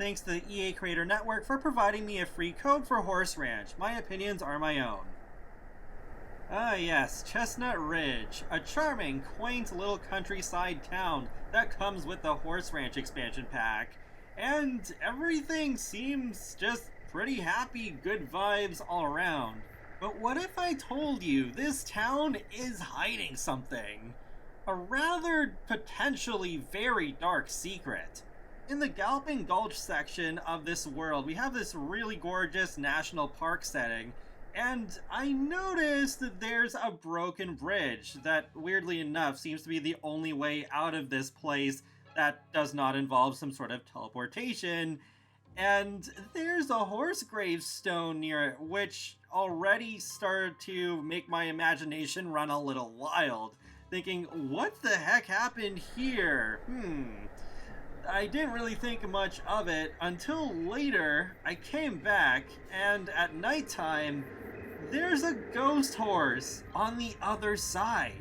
Thanks to the EA Creator Network for providing me a free code for Horse Ranch. My opinions are my own. Ah yes, Chestnut Ridge, a charming, quaint little countryside town that comes with the Horse Ranch expansion pack. And everything seems just pretty happy, good vibes all around. But what if I told you this town is hiding something? A rather potentially very dark secret. In the Galloping Gulch section of this world, we have this really gorgeous national park setting, and I noticed that there's a broken bridge that, weirdly enough, seems to be the only way out of this place that does not involve some sort of teleportation. And there's a horse gravestone near it, which already started to make my imagination run a little wild. Thinking, what the heck happened here? I didn't really think much of it until later I came back, and at nighttime, there's a ghost horse on the other side.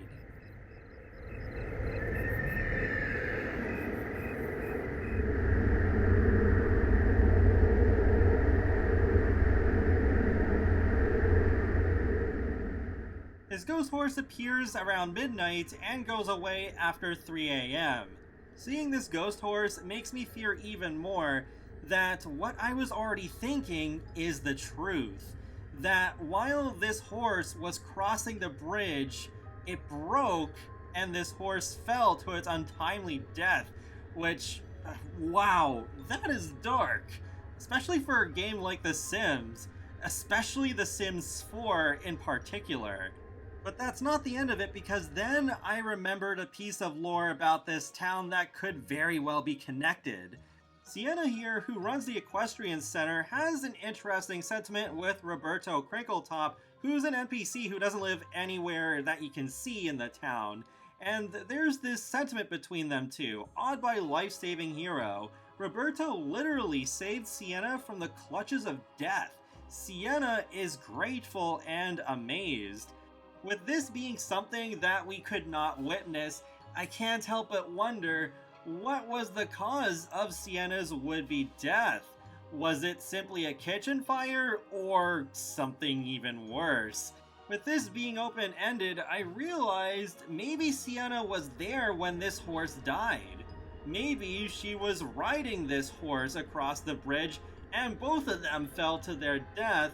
His ghost horse appears around midnight and goes away after 3 a.m. Seeing this ghost horse makes me fear even more that what I was already thinking is the truth. That while this horse was crossing the bridge, it broke and this horse fell to its untimely death, which, wow, that is dark. Especially for a game like The Sims, especially The Sims 4 in particular. But that's not the end of it, because then I remembered a piece of lore about this town that could very well be connected. Sienna here, who runs the Equestrian Center, has an interesting sentiment with Roberto Crinkletop, who's an NPC who doesn't live anywhere that you can see in the town. And there's this sentiment between them two. Awed by life-saving hero, Roberto literally saved Sienna from the clutches of death. Sienna is grateful and amazed. With this being something that we could not witness, I can't help but wonder, what was the cause of Sienna's would-be death? Was it simply a kitchen fire, or something even worse? With this being open-ended, I realized maybe Sienna was there when this horse died. Maybe she was riding this horse across the bridge, and both of them fell to their death,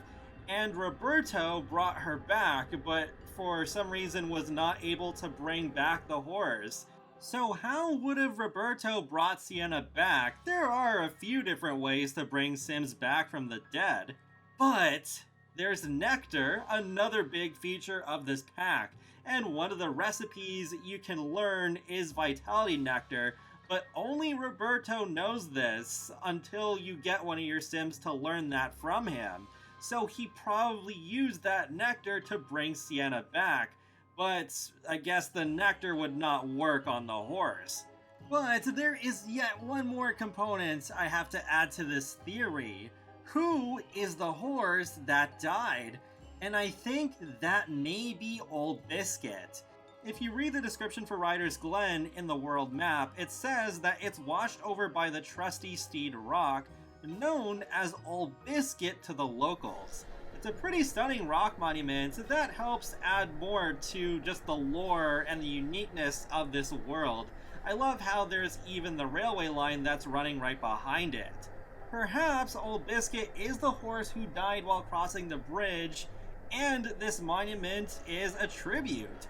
and Roberto brought her back, but for some reason was not able to bring back the horse. So how would have Roberto brought Sienna back? There are a few different ways to bring Sims back from the dead. But there's nectar, another big feature of this pack, and one of the recipes you can learn is Vitality Nectar, but only Roberto knows this until you get one of your Sims to learn that from him. So he probably used that nectar to bring Sienna back, but I guess the nectar would not work on the horse. But there is yet one more component I have to add to this theory. Who is the horse that died? And I think that may be Old Biscuit. If you read the description for Ryder's Glen in the world map, it says that it's washed over by the trusty Steed Rock, known as Old Biscuit to the locals. It's a pretty stunning rock monument that helps add more to just the lore and the uniqueness of this world. I love how there's even the railway line that's running right behind it. Perhaps Old Biscuit is the horse who died while crossing the bridge, and this monument is a tribute.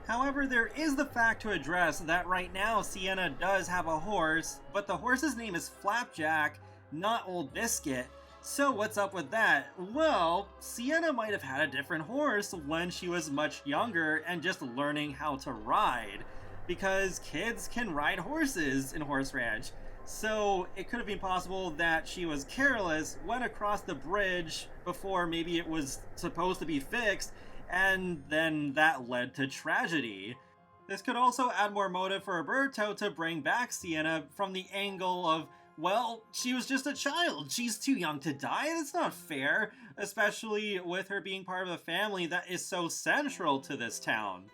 However, there is the fact to address that right now Sienna does have a horse, but the horse's name is Flapjack, not Old Biscuit. So what's up with that? Well, Sienna might have had a different horse when she was much younger and just learning how to ride, because kids can ride horses in Horse Ranch. So it could have been possible that she was careless, went across the bridge before maybe it was supposed to be fixed, and then that led to tragedy. This could also add more motive for Roberto to bring back Sienna from the angle of, well, she was just a child. She's too young to die. That's not fair, especially with her being part of a family that is so central to this town.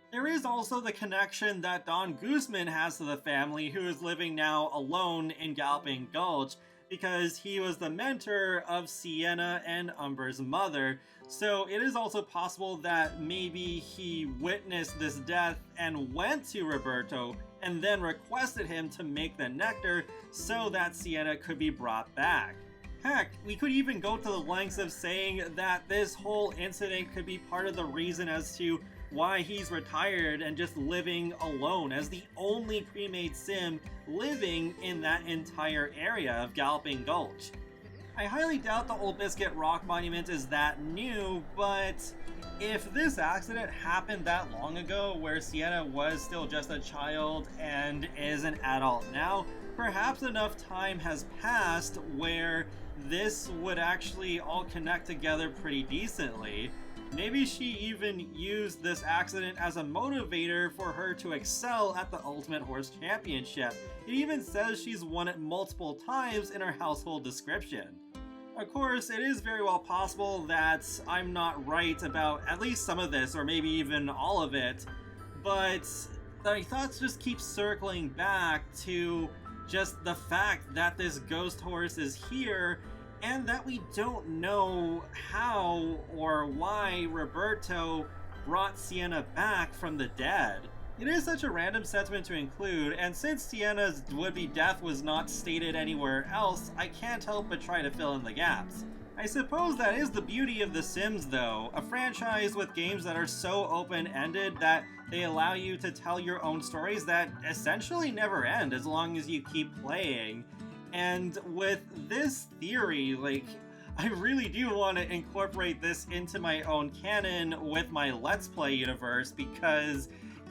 There is also the connection that Don Guzman has to the family, who is living now alone in Galloping Gulch, because he was the mentor of Sienna and Umber's mother. So it is also possible that maybe he witnessed this death and went to Roberto and then requested him to make the nectar so that Sienna could be brought back. Heck, we could even go to the lengths of saying that this whole incident could be part of the reason as to why he's retired and just living alone as the only pre-made sim living in that entire area of Galloping Gulch. I highly doubt the Old Biscuit Rock Monument is that new, but if this accident happened that long ago where Sienna was still just a child and is an adult now, perhaps enough time has passed where this would actually all connect together pretty decently. Maybe she even used this accident as a motivator for her to excel at the Ultimate Horse Championship. It even says she's won it multiple times in her household description. Of course, it is very well possible that I'm not right about at least some of this, or maybe even all of it, but my thoughts just keep circling back to just the fact that this ghost horse is here and that we don't know how or why Roberto brought Sienna back from the dead. It is such a random sentiment to include, and since Sienna's would-be death was not stated anywhere else, I can't help but try to fill in the gaps. I suppose that is the beauty of The Sims though, a franchise with games that are so open-ended that they allow you to tell your own stories that essentially never end as long as you keep playing. And with this theory, I really do want to incorporate this into my own canon with my Let's Play universe, because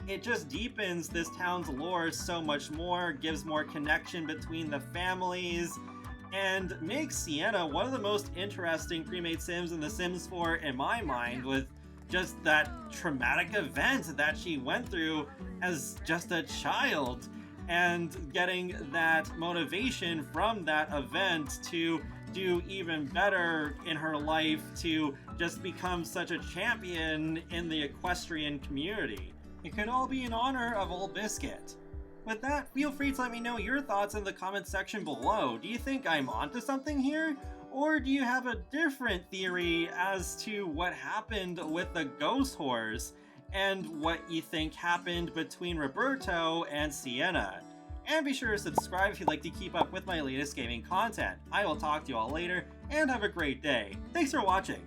it just deepens this town's lore so much more, gives more connection between the families, and makes Sienna one of the most interesting pre-made Sims in The Sims 4 in my mind, with just that traumatic event that she went through as just a child, and getting that motivation from that event to do even better in her life, to just become such a champion in the equestrian community. It could all be in honor of Old Biscuit. With that, feel free to let me know your thoughts in the comments section below. Do you think I'm onto something here? Or do you have a different theory as to what happened with the ghost horse, and what you think happened between Roberto and Sienna? And be sure to subscribe if you'd like to keep up with my latest gaming content. I will talk to you all later, and have a great day. Thanks for watching!